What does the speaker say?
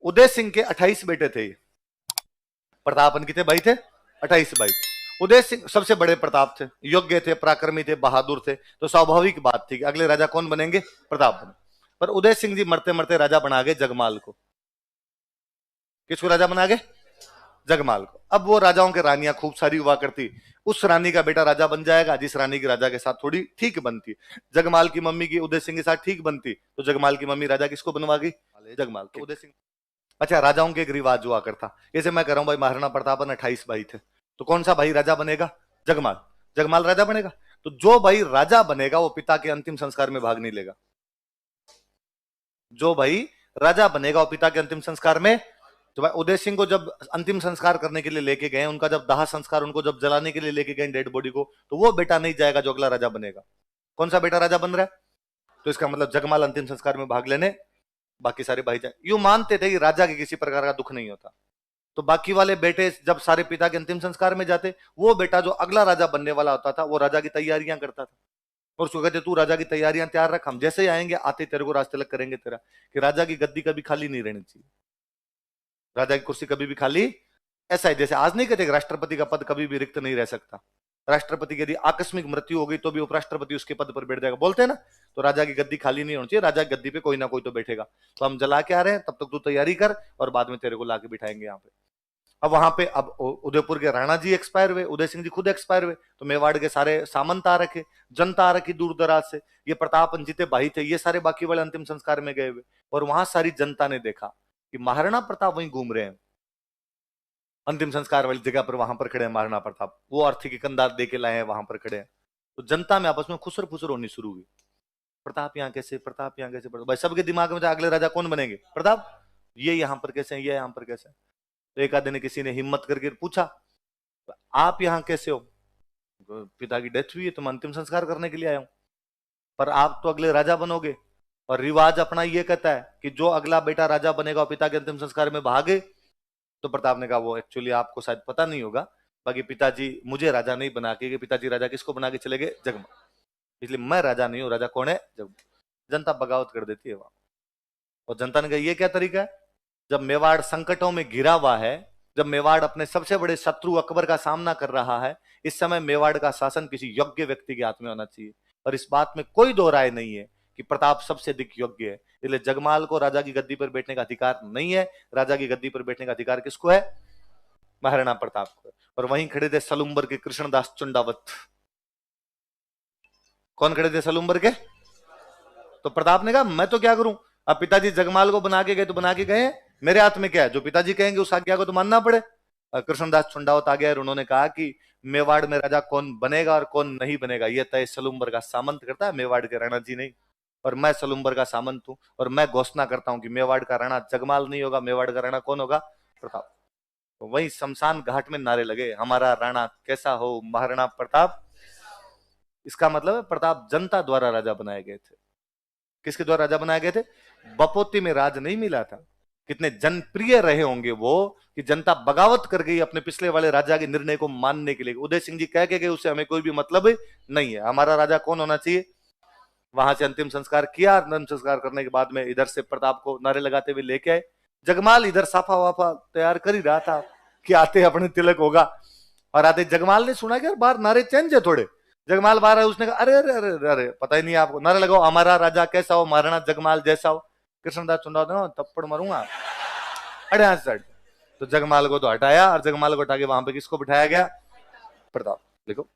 उदय सिंह के 28 बेटे थे। प्रतापन कितने भाई थे? 28 भाई। उदय सिंह सबसे बड़े प्रताप थे, योग्य थे, पराक्रमी थे, बहादुर थे। तो स्वाभाविक बात थी कि अगले राजा कौन बनेंगे? प्रताप बने। पर उदय सिंह जी मरते मरते राजा बना गए जगमाल को। किसको राजा बना गए? जगमाल को। अब वो राजाओं के रानियां खूब सारी हुआ करती, उस रानी का बेटा राजा बन जाएगा जिस रानी की राजा के साथ थोड़ी ठीक बनती। जगमाल की मम्मी की उदय सिंह के साथ ठीक बनती, तो जगमाल की मम्मी राजा किसको बनवा गई? जगमाल। तो उदय सिंह। अच्छा, राजाओं के एक रिवाज हुआ करता, जैसे मैं कह रहा हूं भाई महाराणा प्रतापन 28 भाई थे, तो कौन सा भाई राजा बनेगा? जगमाल। जगमाल राजा बनेगा। तो जो भाई राजा बनेगा वो पिता के अंतिम संस्कार में भाग नहीं लेगा। जो भाई राजा बनेगा वो पिता के अंतिम संस्कार में। तो भाई उदय सिंह को जब अंतिम संस्कार करने के लिए लेके गए, उनका जब दाह संस्कार, उनको जब जलाने के लिए लेके गए डेड बॉडी को, तो वो बेटा नहीं जाएगा जो अगला राजा बनेगा। कौन सा बेटा राजा बन रहा है? तो इसका मतलब जगमाल अंतिम संस्कार में भाग लेने, बाकी सारे भाई जाए। यूं मानते थे कि राजा के किसी प्रकार का दुख नहीं होता। तो बाकी वाले बेटे जब सारे पिता के अंतिम संस्कार में जाते, वो बेटा जो अगला राजा बनने वाला होता था वो राजा की तैयारियां करता था, और उसको कहते तू राजा की तैयारियां तैयार रख, हम जैसे ही आएंगे आते तेरे को राज तिलक करेंगे तेरा। कि राजा की गद्दी कभी खाली नहीं रहनी चाहिए, राजा की कुर्सी कभी भी खाली। ऐसा है जैसे आज नहीं कहते राष्ट्रपति का पद कभी भी रिक्त नहीं रह सकता, राष्ट्रपति की यदि आकस्मिक मृत्यु हो गई तो भी उपराष्ट्रपति उसके पद पर बैठ जाएगा, बोलते हैं ना। तो राजा की गद्दी खाली नहीं होनी चाहिए, राजा की गद्दी पे कोई ना कोई तो बैठेगा। तो हम जला के आ रहे हैं, तब तक तू तैयारी कर और बाद में तेरे को लाके बिठाएंगे यहाँ पे। अब वहां पे अब उदयपुर के राणा जी एक्सपायर हुए, उदय सिंह जी खुद एक्सपायर हुए, तो मेवाड़ के सारे सामंत आ रखे, जनता आ रखी दूर दराज से, ये प्रताप जीते भाई थे, ये सारे बाकी वाले अंतिम संस्कार में गए हुए। और वहां सारी जनता ने देखा कि महाराणा प्रताप वहीं घूम रहे हैं, अंतिम संस्कार वाली जगह पर वहां पर खड़े हैं महाराणा प्रताप, वो अर्थी के कंधा दे के लाए हैं वहां पर खड़े हैं। तो जनता में आपस में खुसर फुसर होनी शुरू हुई, प्रताप यहाँ कैसे, प्रताप यहाँ कैसे, भाई सबके दिमाग में था अगले राजा कौन बनेंगे? प्रताप। ये यहाँ पर कैसे हैं, ये यहाँ पर कैसे हैं? तो एक आधे ने किसी ने हिम्मत करके पूछा आप यहाँ कैसे हो? पिता की डेथ हुई है, तुम अंतिम संस्कार करने के लिए आए हो, पर आप तो अगले राजा बनोगे, और रिवाज अपना ये कहता है कि जो अगला बेटा राजा बनेगा और पिता के अंतिम संस्कार में भागे। तो प्रताप ने कहा वो एक्चुअली आपको शायद पता नहीं होगा, बाकी पिताजी मुझे राजा नहीं बना के, पिताजी राजा किसको बना के चले गए? जगमाल। इसलिए मैं राजा नहीं हूं, राजा कौन है? जगमाल। जनता बगावत कर देती है वहां, और जनता ने कहा ये क्या तरीका है? जब मेवाड़ संकटों में घिरा हुआ है, जब मेवाड़ अपने सबसे बड़े शत्रु अकबर का सामना कर रहा है, इस समय मेवाड़ का शासन किसी योग्य व्यक्ति के हाथ में होना चाहिए। और इस बात में कोई दो राय नहीं है कि प्रताप सबसे अधिक योग्य है। इसलिए जगमाल को राजा की गद्दी पर बैठने का अधिकार नहीं है, राजा की गद्दी पर बैठने का अधिकार किसको है? महाराणा प्रताप को। और वहीं खड़े थे सलुम्बर के कृष्णदास चुंडावत। कौन खड़े थे सलुम्बर के? तो प्रताप ने कहा मैं तो क्या करूं, अब पिताजी जगमाल को बना के गए तो बना के गए, मेरे हाथ में क्या है? जो पिताजी कहेंगे उस आज्ञा को तो मानना पड़े। कृष्णदास चुंडावत आ गया और उन्होंने कहा कि मेवाड़ में राजा कौन बनेगा और कौन नहीं बनेगा यह तय सलुम्बर का सामंत करता है, मेवाड़ के राणा जी नहीं। और मैं सलुम्बर का सामंत हूं, और मैं घोषणा करता हूं कि मेवाड़ का राणा जगमाल नहीं होगा, मेवाड़ का राणा कौन होगा? प्रताप। तो वही शमशान घाट में नारे लगे, हमारा राणा कैसा हो, महाराणा प्रताप। इसका मतलब है प्रताप जनता द्वारा राजा बनाए गए थे। किसके द्वारा राजा बनाए गए थे? बपोती में राज नहीं मिला था। कितने जनप्रिय रहे होंगे वो कि जनता बगावत कर गई अपने पिछले वाले राजा के निर्णय को मानने के लिए। उदय सिंह जी कह के गए उससे हमें कोई भी मतलब नहीं है, हमारा राजा कौन होना चाहिए। वहां से अंतिम संस्कार किया, अंतिम संस्कार करने के बाद में इधर से प्रताप को नारे लगाते हुए लेके आए। जगमाल इधर साफा वाफा तैयार कर ही रहा था कि आते अपने तिलक होगा, और आते जगमाल ने सुना कि यार बाहर नारे चेंज है थोड़े। जगमाल बाहर है, उसने कहा अरे अरे अरे अरे पता ही नहीं आपको, नारे लगाओ हमारा राजा कैसा हो, महाराणा जगमाल जैसा हो। कृष्णदास चुंडावत थप्पड़ मारूंगा अड़े साइड। तो जगमाल को तो हटाया, और जगमाल को हटा के वहां पे किसको बिठाया गया? प्रताप। देखो